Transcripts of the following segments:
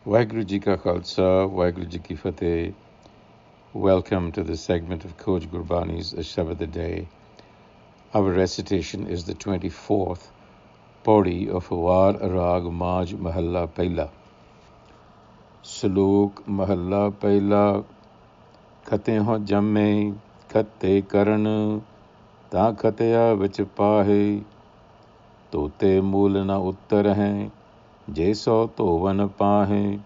Waheguru Ji Ka Khalsa, Waheguru Ji Ki Fateh. Welcome to the segment of Coach Gurbani's a-sabad-a-day. Our recitation is the 24th Pauri of War Rag Maj Mahalla Pehla. Suluk Mahalla Pehla. Khatiahu Jammay Khate Karan, ta Khatiahu Jammay Khate. ਤੋਤੇ ਮੂਲ ਨ ਉੱਤਰ ਹੈ, ਜੇ ਸੋ ਧੋਵਨ ਪਾਹੇ।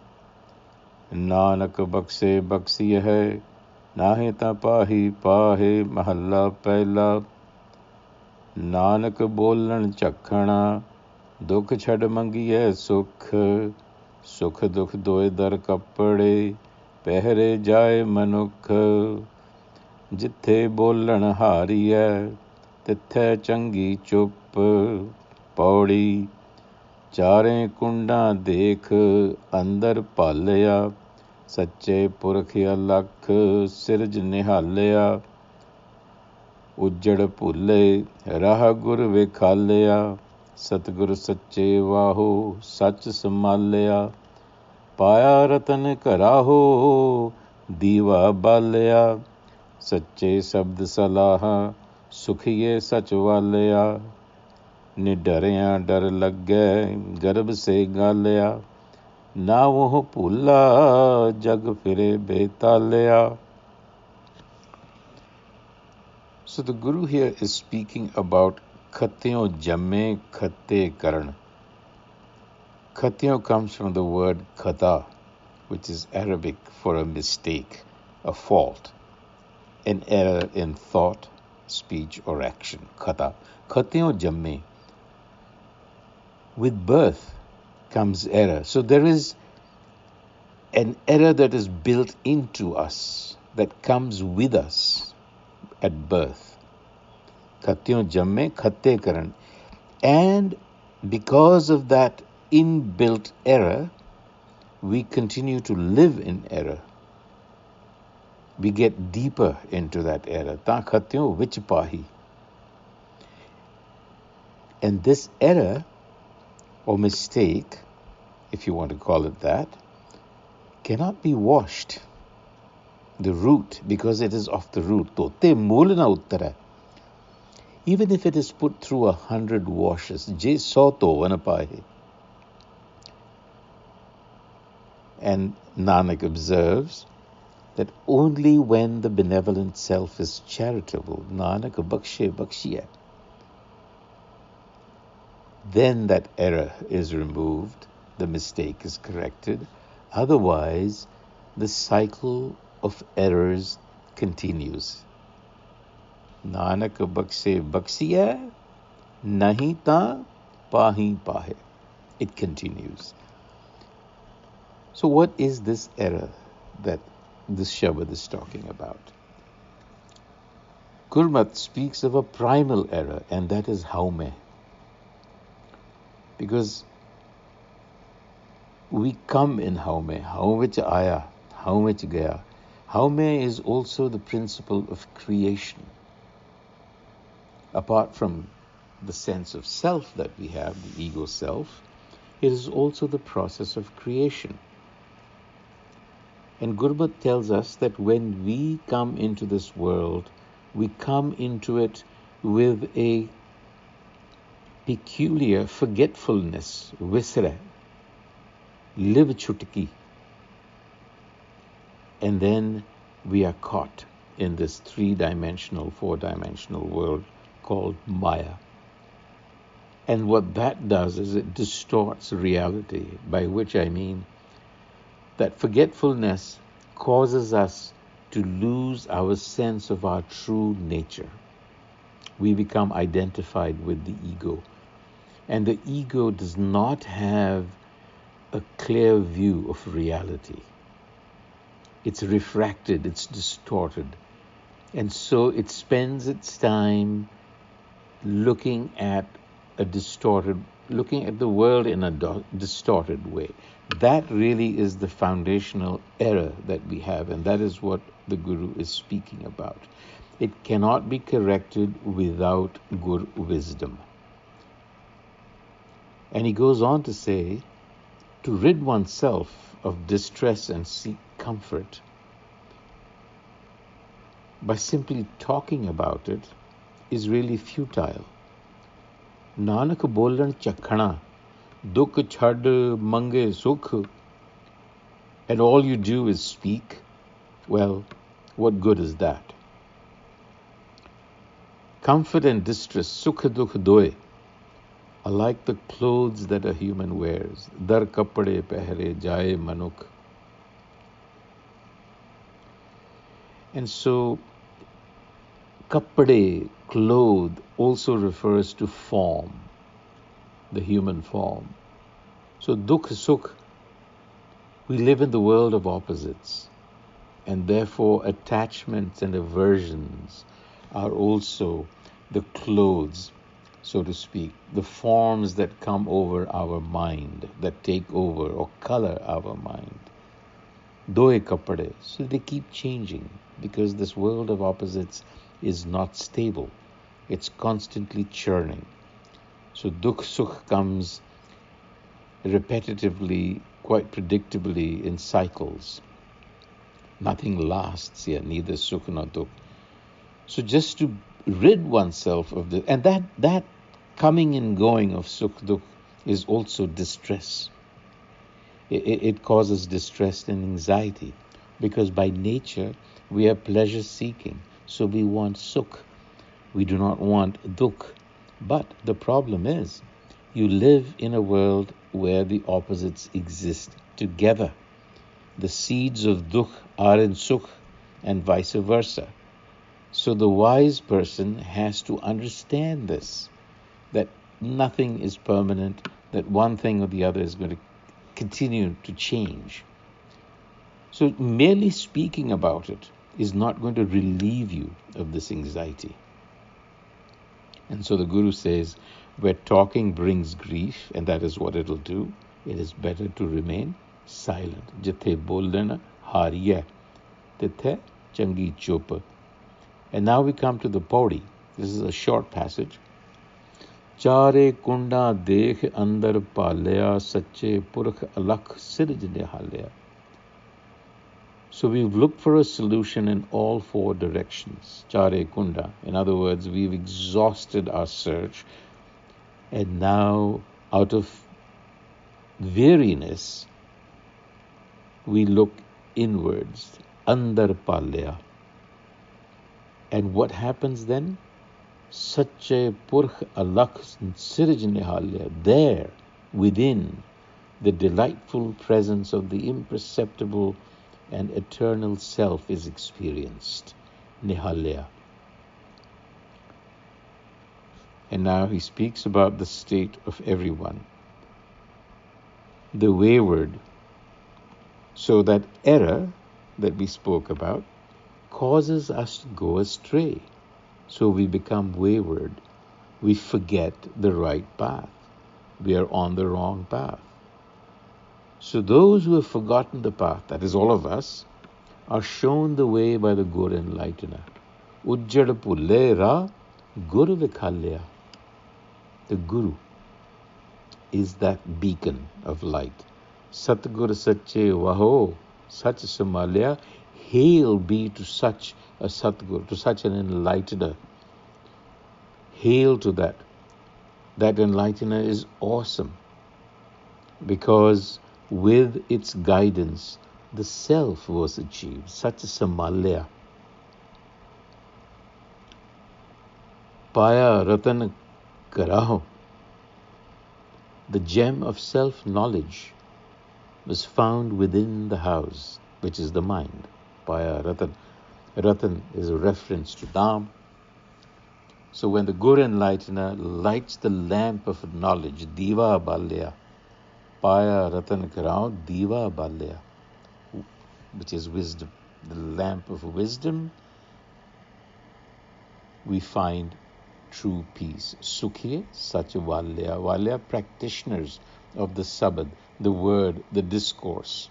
ਨਾਨਕ ਬਖਸ਼ੇ ਬਖਸ਼ੀ ਹੈ, ਨਾਹੇ ਤਾਂ ਪਾਹੀ ਪਾਹੇ। ਮਹੱਲਾ ਪਹਿਲਾ। ਨਾਨਕ ਬੋਲਣ ਝਖਣਾ, ਦੁੱਖ ਛੱਡ ਮੰਗੀਐ ਸੁਖ। ਸੁਖ ਦੁਖ ਦੋਏ ਦਰ ਕੱਪੜੇ, ਪਹਿਰੇ ਜਾਏ ਮਨੁੱਖ। ਜਿੱਥੇ ਬੋਲਣ ਹਾਰੀਐ, ਤਿੱਥੈ ਚੰਗੀ ਚੁੱਪ। ਪੌੜੀ। ਚਾਰੇ ਕੁੰਡਾਂ ਦੇਖ, ਅੰਦਰ ਭਾਲਿਆ। ਸੱਚੇ ਪੁਰਖ ਅਲਖ, ਸਿਰਜ ਨਿਹਾਲਿਆ। ਉੱਜੜ ਭੁੱਲੇ, ਰਾਹ ਗੁਰ ਵੇਖਾਲਿਆ। ਸਤਿਗੁਰ ਸੱਚੇ ਵਾਹੋ, ਸੱਚ ਸੰਭਾਲਿਆ। ਪਾਇਆ ਰਤਨ ਘਰਾਹੋ, ਦੀਵਾ ਬਾਲਿਆ। ਸੱਚੇ ਸ਼ਬਦ ਸਲਾਹਾ, ਸੁਖੀਏ ਸਚ ਵਾਲਿਆ। ਨਿਡਰਿਆਂ ਡਰ ਲੱਗੈ, ਗਰਭ ਸੇ ਗਾਲਿਆ। ਨਾ ਉਹ ਭੁੱਲਾ, ਜਗ ਫਿਰੇ ਬੇਤਾਲਿਆ। So the Guru here is speaking about Khatiahu Jammay Khate Karan. Khatiahu comes from the word khata, which is Arabic for a mistake, a fault, an error in thought, speech, or action. Khata. Khatiahu Jammay. With birth comes error. So there is an error that is built into us, that comes with us at birth. Khatiahu Jammay Khate Karan. And because of that inbuilt error, we continue to live in error. We get deeper into that error. Ta khatiahu vich pahi. And this error, or mistake, if you want to call it that, cannot be washed. The root, because it is off the root. Tote mool na uttara. Even if it is put through 100 washes, je so to vana pahe. And Nanak observes that only when the benevolent self is charitable, Nanak bakshe bakshiya, then that error is removed, the mistake is corrected. Otherwise, the cycle of errors continues. Nanak bakshe bakshiya, nahi ta pahi pahe. It continues. So what is this error that this Shabad is talking about? Gurmat speaks of a primal error, and that is haume. Because we come in haume. Haume vich aaya, haume vich gaya. Haume is also the principle of creation. Apart from the sense of self that we have, the ego self, it is also the process of creation. And Gurmat tells us that when we come into this world, we come into it with a peculiar forgetfulness, visra, live chutki. And then we are caught in this 3-dimensional, 4-dimensional world called Maya. And what that does is it distorts reality, by which I mean that forgetfulness causes us to lose our sense of our true nature. We become identified with the ego. And the ego does not have a clear view of reality. It's refracted, it's distorted. And so it spends its time looking at the world in a distorted way. That really is the foundational error that we have, and that is what the Guru is speaking about. It cannot be corrected without Gur wisdom. And he goes on to say, to rid oneself of distress and seek comfort, by simply talking about it is really futile. Nanak bolan chakhana, dukh chhad mange sukh, and all you do is speak. Well, what good is that? Comfort and distress, sukh dukh doye, are like the clothes that a human wears. Dar kapde pehre jaye manuk. And so, kapde, cloth, also refers to form, the human form. So, dukh, sukh, we live in the world of opposites, and therefore attachments and aversions are also the clothes, so to speak, the forms that come over our mind, that take over or color our mind. Doe kapade, so they keep changing because this world of opposites is not stable. It's constantly churning. So dukh sukh comes repetitively, quite predictably in cycles. Nothing lasts here, neither sukh nor dukh. So just to rid oneself of this, and that coming and going of sukh dukh is also distress. It causes distress and anxiety because by nature we are pleasure seeking. So we want sukh. We do not want dukh. But the problem is you live in a world where the opposites exist together. The seeds of dukh are in sukh and vice versa. So the wise person has to understand this, that nothing is permanent, that one thing or the other is going to continue to change. So merely speaking about it is not going to relieve you of this anxiety. And so the Guru says, where talking brings grief, and that is what it'll do, it is better to remain silent. Jithe bolna hariya, tithe changi chup. And now we come to the Pauri. This is a short passage. Chare kunda dekh andar palya, sache purkh alakh sirj nihalya. So we've looked for a solution in all four directions. Chare kunda. In other words, we've exhausted our search. And now, out of weariness, we look inwards. Andar palya. And what happens then? Sache purkh alakh sirj nihalya. There, within, the delightful presence of the imperceptible and eternal self is experienced. Nihalya. And now he speaks about the state of everyone. The wayward. So that error that we spoke about causes us to go astray. So we become wayward. We forget the right path. We are on the wrong path. So those who have forgotten the path, that is all of us, are shown the way by the Guru Enlightener. Ujjad pulle ra Guru vikhalya. The Guru is that beacon of light. Satguru Sache Vaho Sach Samalya. Hail be to such a Satguru, to such an enlightener. Hail to that. That enlightener is awesome because with its guidance, the self was achieved. Such a Samalya. Paya Ratan Karaho. The gem of self-knowledge was found within the house, which is the mind. Paya Ratan. Ratan is a reference to Dham. So when the Guru Enlightener lights the lamp of knowledge, Diva Balya, Paya Ratan Karao, Diva Balya, which is wisdom, the lamp of wisdom, we find true peace. Sukhiye Sacha Valya. Valya, practitioners of the sabad, the word, the discourse,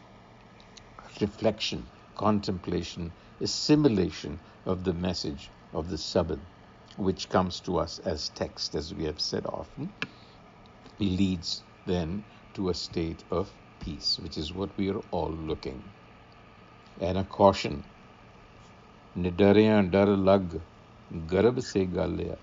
reflection, contemplation, assimilation of the message of the sabad, which comes to us as text, as we have said often, leads then to a state of peace, which is what we are all looking. And a caution. Nidariyan dar lag, garab se galya.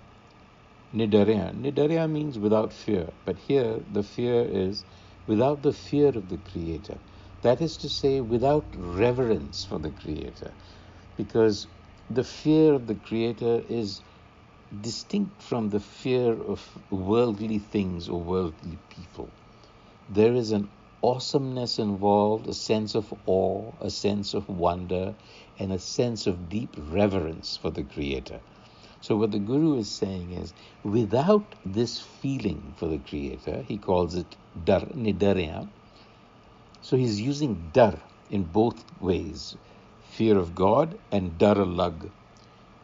Nidariyan. Nidariya means without fear. But here the fear is without the fear of the Creator. That is to say, without reverence for the Creator. Because the fear of the Creator is distinct from the fear of worldly things or worldly people. There is an awesomeness involved, a sense of awe, a sense of wonder, and a sense of deep reverence for the Creator. So what the Guru is saying is, without this feeling for the Creator, he calls it dar, nidarya. So he's using dar in both ways, fear of God and dar lag.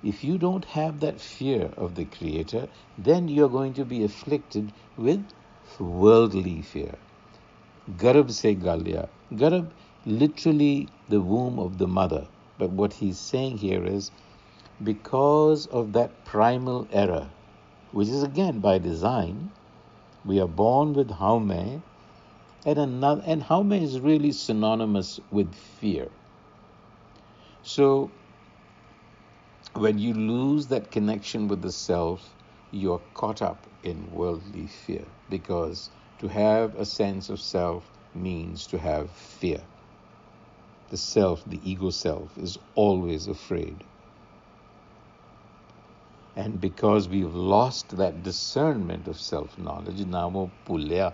If you don't have that fear of the Creator, then you're going to be afflicted with worldly fear. Garab se galya. Garab, literally the womb of the mother. But what he's saying here is, because of that primal error, which is again by design, we are born with haume, and haume is really synonymous with fear. So when you lose that connection with the self, you're caught up in worldly fear, because to have a sense of self means to have fear. The self, the ego self, is always afraid. And because we've lost that discernment of self-knowledge, namo pulya,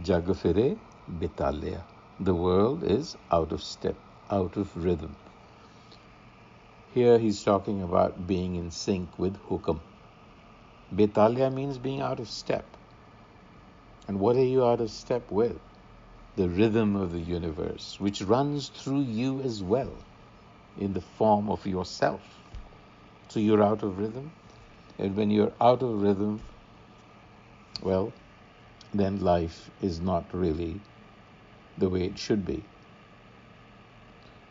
jag fire betalya. The world is out of step, out of rhythm. Here he's talking about being in sync with hukam. Betalya means being out of step. And what are you out of step with? The rhythm of the universe, which runs through you as well, in the form of yourself. So you're out of rhythm. And when you're out of rhythm, well, then life is not really the way it should be.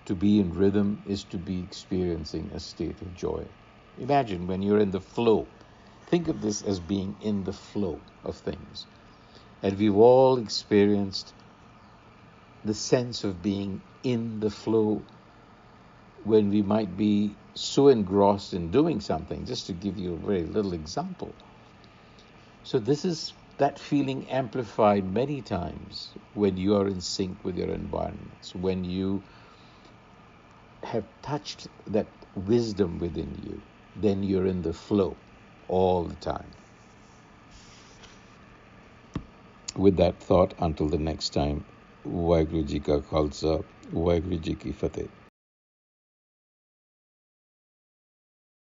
To be in rhythm is to be experiencing a state of joy. Imagine when you're in the flow. Think of this as being in the flow of things. And we've all experienced the sense of being in the flow when we might be so engrossed in doing something, just to give you a very little example. So this is that feeling amplified many times when you are in sync with your environments, when you have touched that wisdom within you, then you're in the flow all the time. With that thought, until the next time, Waheguru Ji Ka Khalsa, Waheguru Ji Ki Fateh.